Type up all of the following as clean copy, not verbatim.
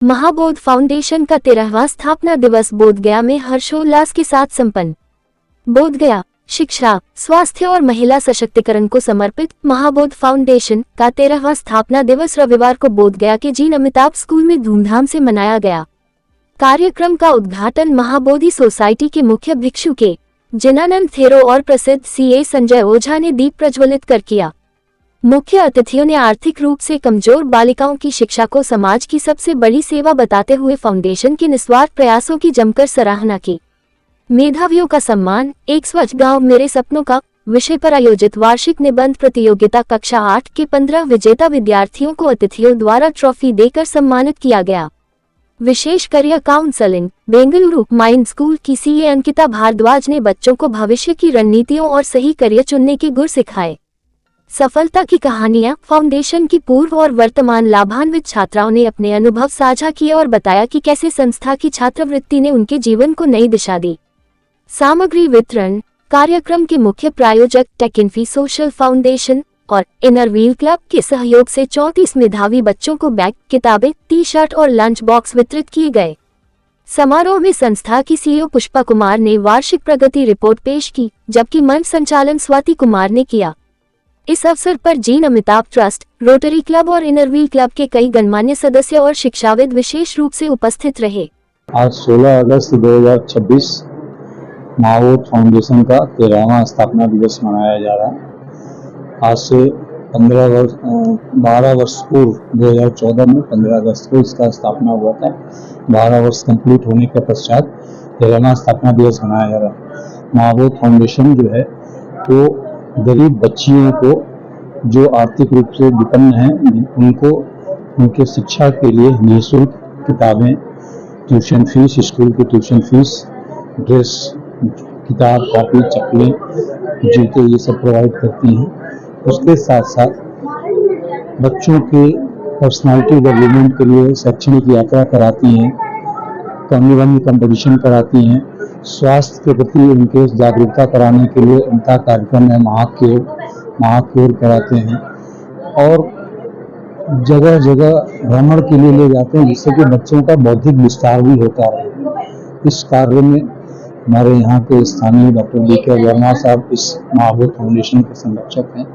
Mahabodhi foundation का 13वां स्थापना दिवस बोधगया में हर्षोल्लास के साथ संपन्न। बोधगया शिक्षा, स्वास्थ्य और महिला सशक्तिकरण को समर्पित महाबोध फाउंडेशन का 13वां स्थापना दिवस रविवार को बोधगया के जीन अमिताभ स्कूल में धूमधाम से मनाया गया। कार्यक्रम का उद्घाटन महाबोधि सोसाइटी के मुख्य भिक्षु के जिनानंद थेरो और प्रसिद्ध सीए संजय ओझा ने दीप प्रज्वलित कर किया। मुख्य अतिथियों ने आर्थिक रूप से कमजोर बालिकाओं की शिक्षा को समाज की सबसे बड़ी सेवा बताते हुए फाउंडेशन के निस्वार्थ प्रयासों की जमकर सराहना की। मेधावियों का सम्मान, एक स्वच्छ गांव मेरे सपनों का विषय पर आयोजित वार्षिक निबंध प्रतियोगिता कक्षा 8 के 15 विजेता विद्यार्थियों को अतिथियों द्वारा ट्रॉफी देकर सम्मानित किया गया। विशेष career counselling Bengaluru mind school की सीए अंकिता भारद्वाज ने बच्चों को भविष्य की रणनीतियों और सही करियर चुनने के गुर सिखाए। सफलता की कहानियां, फाउंडेशन की पूर्व और वर्तमान लाभान्वित छात्राओं ने अपने अनुभव साझा किए और बताया कि कैसे संस्था की छात्रवृत्ति ने उनके जीवन को नई दिशा दी। सामग्री वितरण कार्यक्रम के मुख्य प्रायोजक टेकिन्फी सोशल फाउंडेशन और इनर व्हील क्लब के सहयोग से 34 मेधावी बच्चों को बैग, किताबें, टी शर्ट और लंच बॉक्स वितरित किए गए। समारोह में संस्था की सीईओ पुष्पा कुमार ने वार्षिक प्रगति रिपोर्ट पेश की, जबकि मंच संचालन स्वाति कुमार ने किया। इस अवसर पर gene Amitabh trust, rotary club और इनर व्हील क्लब के कई गणमान्य सदस्य और शिक्षाविद विशेष रूप से उपस्थित रहे। आज 16 अगस्त 2026 महाबोध फाउंडेशन का 13वां स्थापना दिवस मनाया जा रहा है। आज से 12 वर्ष पूर्व 2014 में 15 अगस्त को इसका स्थापना हुआ था। 12 वर्ष कंप्लीट होने के पश्चात 13वां स्थापना दिवस मनाया जा रहा है। महाबोध फाउंडेशन जो है वो गरीब बच्चियों को जो आर्थिक रूप से विपन्न हैं उनको उनके शिक्षा के लिए निःशुल्क किताबें, ट्यूशन फीस, स्कूल की ट्यूशन फीस, ड्रेस, किताब, कॉपी, चप्पलें, जूते ये सब प्रोवाइड करती हैं। उसके साथ साथ बच्चों के पर्सनालिटी डेवलपमेंट के लिए शैक्षणिक यात्रा कराती हैं, निबंध कंपटीशन कराती हैं, स्वास्थ्य के प्रति उनके जागरूकता कराने के लिए उनका कार्यक्रम है महाक्योर कराते हैं और जगह जगह भ्रमण के लिए ले जाते हैं, जिससे कि बच्चों का बौद्धिक विस्तार भी होता है। इस कार्य में हमारे यहाँ के स्थानीय डॉक्टर बीके वर्मा साहब इस महाबोध फाउंडेशन के संरक्षक हैं।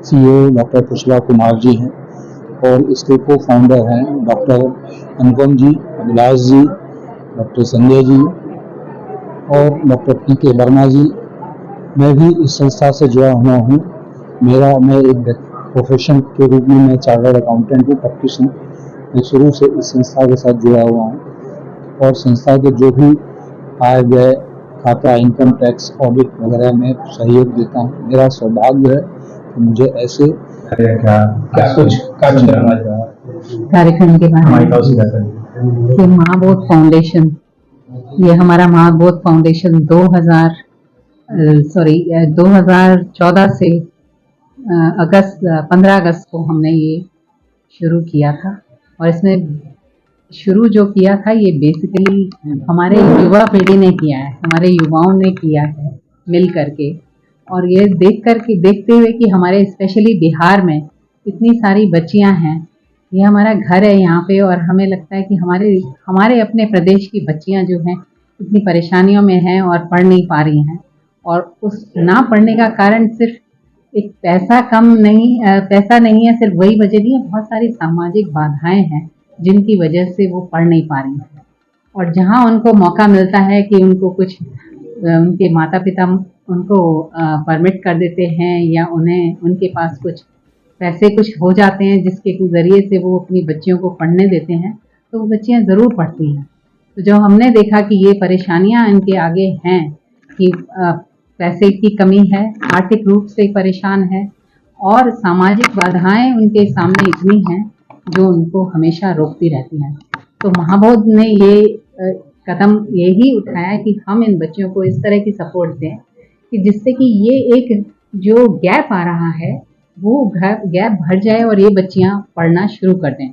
सीईओ डॉक्टर पुष्पा कुमार जी हैं और इसके को फाउंडर हैं डॉक्टर अनुपम जी, अभिलाष जी, डॉक्टर संजय जी और डॉक्टर पीके वर्मा जी। मैं भी इस संस्था से जुड़ा हुआ हूँ। मैं एक प्रोफेशन के रूप में मैं चार्टर्ड अकाउंटेंट हूँ, प्रैक्टिशनर। मैं शुरू से इस संस्था के साथ जुड़ा हुआ हूँ और संस्था के जो भी आय व्यय खाता, इनकम टैक्स, ऑडिट वगैरह में सहयोग देता हूँ। मेरा सौभाग्य है कि मुझे ऐसे कार्यक्रम के बारे में ये महाबोध फाउंडेशन, ये हमारा महाबोध फाउंडेशन 2014 से 15 अगस्त को हमने ये शुरू किया था। और इसमें शुरू जो किया था ये बेसिकली हमारे युवा पीढ़ी ने किया है, हमारे युवाओं ने किया है मिल करके। और ये देखते हुए कि हमारे स्पेशली बिहार में इतनी सारी बच्चियां हैं, ये हमारा घर है यहाँ पे, और हमें लगता है कि हमारे अपने प्रदेश की बच्चियां जो हैं इतनी परेशानियों में हैं और पढ़ नहीं पा रही हैं। और उस ना पढ़ने का कारण सिर्फ एक पैसा नहीं है, सिर्फ वही वजह नहीं है, बहुत सारी सामाजिक बाधाएं हैं जिनकी वजह से वो पढ़ नहीं पा रही हैं। और जहाँ उनको मौका मिलता है कि उनको कुछ उनके माता पिता उनको परमिट कर देते हैं या उनके पास कुछ पैसे कुछ हो जाते हैं जिसके ज़रिए से वो अपनी बच्चियों को पढ़ने देते हैं, तो वो बच्चियाँ ज़रूर पढ़ती हैं। तो जो हमने देखा कि ये परेशानियां इनके आगे हैं कि पैसे की कमी है, आर्थिक रूप से परेशान है और सामाजिक बाधाएं उनके सामने इतनी हैं जो उनको हमेशा रोकती रहती हैं। तो महाबोध ने ये कदम यही उठाया कि हम इन बच्चों को इस तरह की सपोर्ट दें कि जिससे कि ये एक जो गैप आ रहा है वो गैप भर जाए और ये बच्चियां पढ़ना शुरू कर दें।